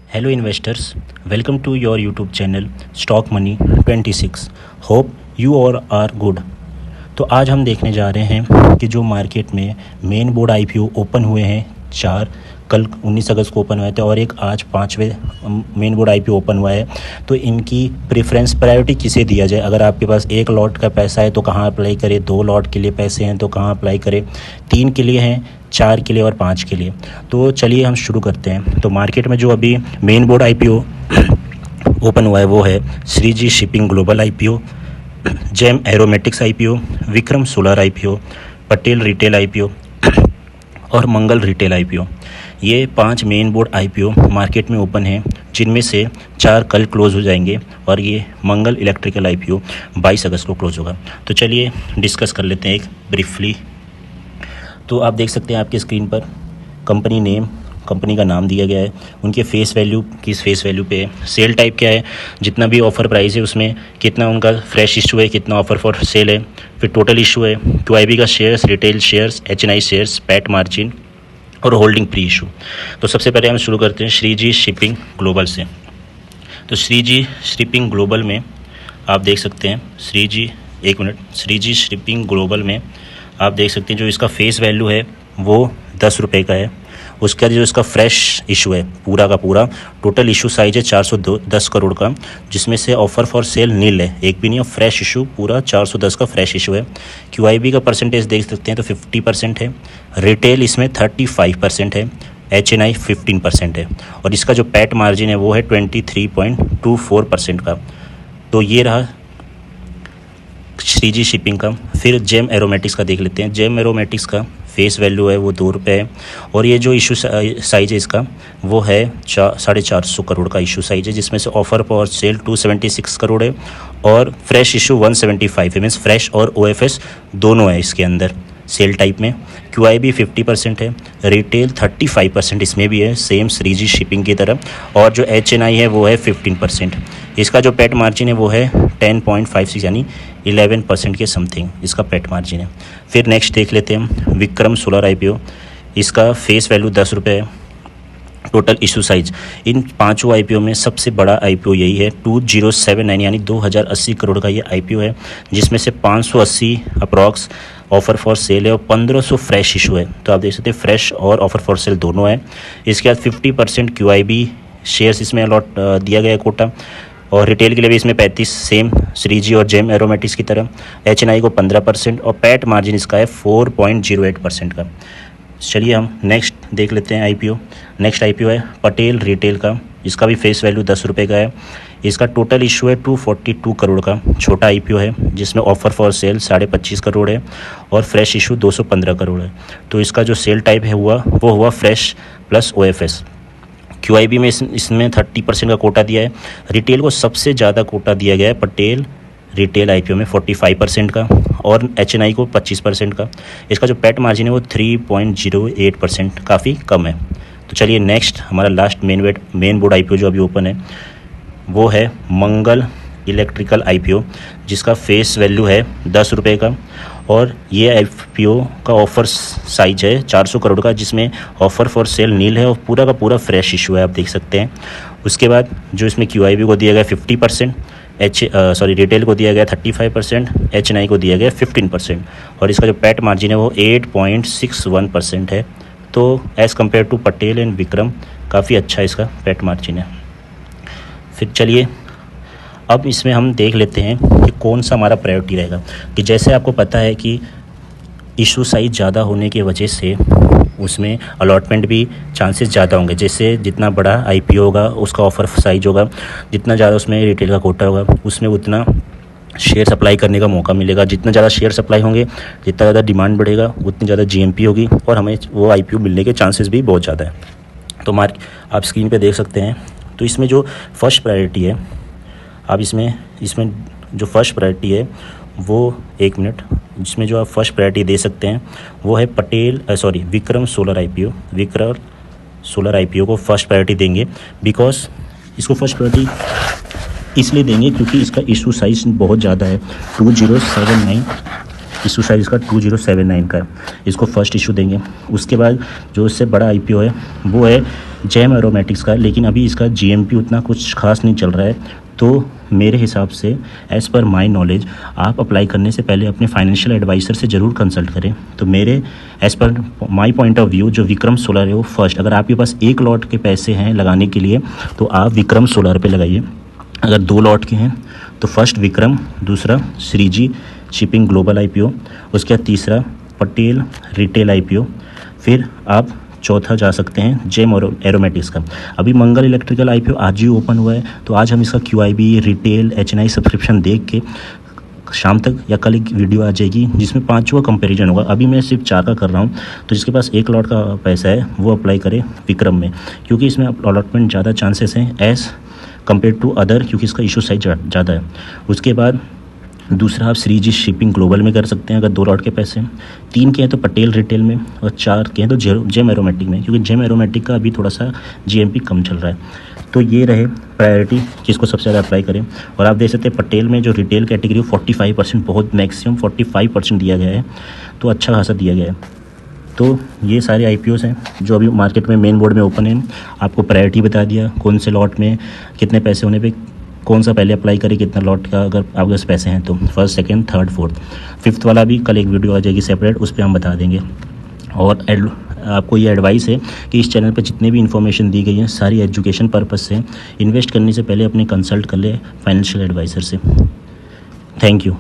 Hello investors, welcome to your YouTube channel Stock Money 26. Hope you all are good. तो आज हम देखने जा रहे हैं कि जो मार्केट में मेन बोर्ड आईपीओ ओपन हुए हैं, 4 कल 19 अगस्त को ओपन हुए थे और एक आज 5वें मेन बोर्ड आईपीओ ओपन हुआ है, तो इनकी प्रेफरेंस प्रायोरिटी किसे दिया जाए। अगर आपके पास 1 लॉट का पैसा है तो कहाँ अप्लाई करें, 2 लॉट के लिए पैसे हैं तो कहाँ अप्लाई करें, 3 के लिए हैं, 4 के लिए और 5 के लिए। तो चलिए हम शुरू करते हैं। तो मार्केट में जो अभी मेन बोर्ड आईपीओ ओपन हुआ है वो है Shreeji Shipping Global IPO, Gem Aromatics IPO, Vikram Solar IPO, Patel Retail IPO और मंगल रिटेल आईपीओ। ये 5 मेन बोर्ड आईपीओ मार्केट में ओपन हैं, जिनमें से 4 कल क्लोज़ हो जाएंगे और ये मंगल इलेक्ट्रिकल आईपीओ 22 अगस्त को क्लोज़ होगा। तो चलिए डिस्कस कर लेते हैं एक ब्रीफली। तो आप देख सकते हैं आपकी स्क्रीन पर कंपनी नेम, कंपनी का नाम दिया गया है, उनके फेस वैल्यू किस फेस वैल्यू पे है, सेल टाइप क्या है, जितना भी ऑफ़र प्राइस है उसमें कितना उनका फ्रेश इशू है, कितना ऑफ़र फॉर सेल है, फिर टोटल इशू है, QIB का shares, retail shares, HNI shares, PAT margin और होल्डिंग प्री इशू। तो सबसे पहले हम शुरू करते हैं श्रीजी शिपिंग ग्लोबल से। तो श्रीजी शिपिंग ग्लोबल में आप देख सकते हैं श्रीजी शिपिंग ग्लोबल में आप देख सकते हैं जो इसका फेस वैल्यू है वो 10 रुपये का है। उसका जो इसका फ्रेश इशू है पूरा का पूरा, टोटल इशू साइज है 410 करोड़ का, जिसमें से ऑफ़र फॉर सेल नील है, एक भी नहीं, और फ्रेश इशू पूरा 410 का फ्रेश इशू है। QIB का परसेंटेज देख सकते हैं तो 50% है, रिटेल इसमें 35% है, HNI 15% है और इसका जो पैट मार्जिन है वो है 23.24% का। तो ये रहा श्रीजी शिपिंग का। फिर जेम एरोमेटिक्स का देख लेते हैं। जेम एरोमेटिक्स का फेस वैल्यू है वो 2 रुपये है और ये जो इशू साइज है इसका वो है 450 करोड़ का इशू साइज है, जिसमें से ऑफ़र फॉर सेल 276 करोड़ है और फ्रेश इशू 175 है। मीन्स फ्रेश और OFS दोनों है इसके अंदर सेल टाइप में। QIB 50% है, रिटेल 35% इसमें भी है, सेम श्रीजी शिपिंग की तरह, और जो HNI है वो है 15%। इसका जो पैट मार्जिन है वो है 10.56 यानी 11% के समथिंग इसका पैट मार्जिन है। फिर नेक्स्ट देख लेते हैं हम विक्रम सोलर आईपीओ। इसका फेस वैल्यू 10 रुपये है, total issue size in 5 IPO में सबसे बड़ा आईपीओ यही है, 2079 यानी 2080 करोड़ का ये आईपीओ है, जिसमें से 580 अप्रॉक्स ऑफ़र फॉर सेल है और 1500 फ्रेश इशू है। तो आप देख सकते हैं फ्रेश और ऑफ़र फॉर सेल दोनों है। इसके बाद 50% QIB शेयर्स इसमें अलॉट दिया गया है कोटा, और रिटेल के लिए भी इसमें 35 सेम श्रीजी और जेम एरोमेटिक्स की तरह, HNI को 15% और पैट मार्जिन इसका है 4.08% का। चलिए हम नेक्स्ट देख लेते हैं आईपीओ। नेक्स्ट आईपीओ है पटेल रिटेल का। इसका भी फेस वैल्यू 10 रुपये का है। इसका टोटल इशू है 242 करोड़ का, छोटा आईपीओ है, जिसमें ऑफ़र फॉर सेल 25.5 करोड़ है और फ्रेश इशू 215 करोड़ है। तो इसका जो सेल टाइप है वो हुआ फ्रेश प्लस OFS। QIB में इसमें 30% का कोटा दिया है। रिटेल को सबसे ज़्यादा कोटा दिया गया है पटेल रिटेल आईपीओ में 45% का और HNI को 25% का। इसका जो पैट मार्जिन है वो 3.08%, काफ़ी कम है। तो चलिए नेक्स्ट हमारा लास्ट मेन बोर्ड आईपीओ जो अभी ओपन है वो है मंगल इलेक्ट्रिकल आईपीओ, जिसका फेस वैल्यू है 10 रुपये का और ये आईपीओ का ऑफ़र साइज है 400 करोड़ का, जिसमें ऑफ़र फॉर सेल नील है और पूरा का पूरा फ्रेश इशू है, आप देख सकते हैं। उसके बाद जो इसमें QIB को दिया गया 50%, रिटेल को दिया गया 35%, HNI को दिया गया 15% और इसका जो पैट मार्जिन है वो 8.61% है। तो as compare to Patel and Vikram काफ़ी अच्छा इसका पैट मार्जिन है। फिर चलिए अब इसमें हम देख लेते हैं कि कौन सा हमारा प्रायोरिटी रहेगा। कि जैसे आपको पता है कि इशू साइज ज़्यादा होने की वजह से उसमें अलॉटमेंट भी चांसेस ज़्यादा होंगे। जैसे जितना बड़ा आईपीओ होगा उसका ऑफ़र साइज होगा, जितना ज़्यादा उसमें रिटेल का कोटा होगा उसमें उतना शेयर सप्लाई करने का मौका मिलेगा। जितना ज़्यादा शेयर सप्लाई होंगे, जितना ज़्यादा डिमांड बढ़ेगा, उतनी ज़्यादा GMP होगी और हमें वो आईपीओ मिलने के चांसेस भी बहुत ज़्यादा है। तो आप स्क्रीन पे देख सकते हैं। तो इसमें जो फर्स्ट प्रायोरिटी है, आप इसमें जो फर्स्ट प्रायोरिटी है वो जिसमें जो आप फर्स्ट प्रायोरिटी दे सकते हैं वो है विक्रम सोलर आईपीओ को फर्स्ट प्रायोरिटी देंगे। बिकॉज इसको फर्स्ट प्रायोरिटी इसलिए देंगे क्योंकि इसका इशू साइज बहुत ज़्यादा है, 2079 इशू साइज इसका 2079 का है। इसको फर्स्ट इशू देंगे। उसके बाद जो इससे बड़ा आईपीओ है वो है जेम एरोमेटिक्स का, लेकिन अभी इसका जीएमपी उतना कुछ खास नहीं चल रहा है। तो मेरे हिसाब से एज़ पर माई नॉलेज आप अप्लाई करने से पहले अपने फाइनेंशियल एडवाइज़र से ज़रूर कंसल्ट करें। तो मेरे as per my point of view जो विक्रम सोलर है वो फर्स्ट, अगर आपके पास 1 लॉट के पैसे हैं लगाने के लिए तो आप विक्रम सोलर पे लगाइए। अगर 2 लॉट के हैं तो फर्स्ट विक्रम, दूसरा श्रीजी शिपिंग ग्लोबल आईपीओ, उसके बाद तीसरा पटेल रिटेल आईपीओ, फिर आप चौथा जा सकते हैं जेम एरोमेटिक्स का। अभी मंगल इलेक्ट्रिकल आईपीओ आज ही ओपन हुआ है, तो आज हम इसका क्यूआईबी रिटेल एचएनआई सब्सक्रिप्शन देख के शाम तक या कल एक वीडियो आ जाएगी जिसमें 5 का कंपैरिजन होगा। अभी मैं सिर्फ 4 का कर रहा हूँ, तो जिसके पास 1 लॉट का पैसा है वो अप्लाई करे विक्रम में, क्योंकि इसमें अलॉटमेंट ज़्यादा चांसेस हैं एज़ कम्पेयर टू अदर, क्योंकि इसका इशू साइज ज़्यादा है। उसके बाद दूसरा आप श्रीजी शिपिंग ग्लोबल में कर सकते हैं अगर 2 लॉट के पैसे हैं, 3 के हैं तो पटेल रिटेल में, और 4 के हैं तो जेम एरोमेटिक में, क्योंकि जेम एरोमेटिक का अभी थोड़ा सा जीएमपी कम चल रहा है। तो ये रहे प्रायोरिटी जिसको सबसे ज़्यादा अप्लाई करें। और आप देख सकते हैं पटेल में जो रिटेल कैटेगरी 45%, बहुत मैक्सिमम 45% दिया गया है, तो अच्छा खासा दिया गया है। तो ये सारे आईपीओस हैं जो अभी मार्केट में मेन बोर्ड में ओपन हैं। आपको प्रायोरिटी बता दिया, कौन से लॉट में कितने पैसे होने पे कौन सा पहले अप्लाई करें, कितना लॉट का अगर आपके पास पैसे हैं तो, first, second, third, fourth, fifth वाला भी कल एक वीडियो आ जाएगी सेपरेट, उस पर हम बता देंगे। और आपको ये एडवाइस है कि इस चैनल पे जितने भी इन्फॉर्मेशन दी गई है सारी एजुकेशन पर्पस से, इन्वेस्ट करने से पहले अपने कंसल्ट कर ले फाइनेंशियल एडवाइज़र से। Thank you.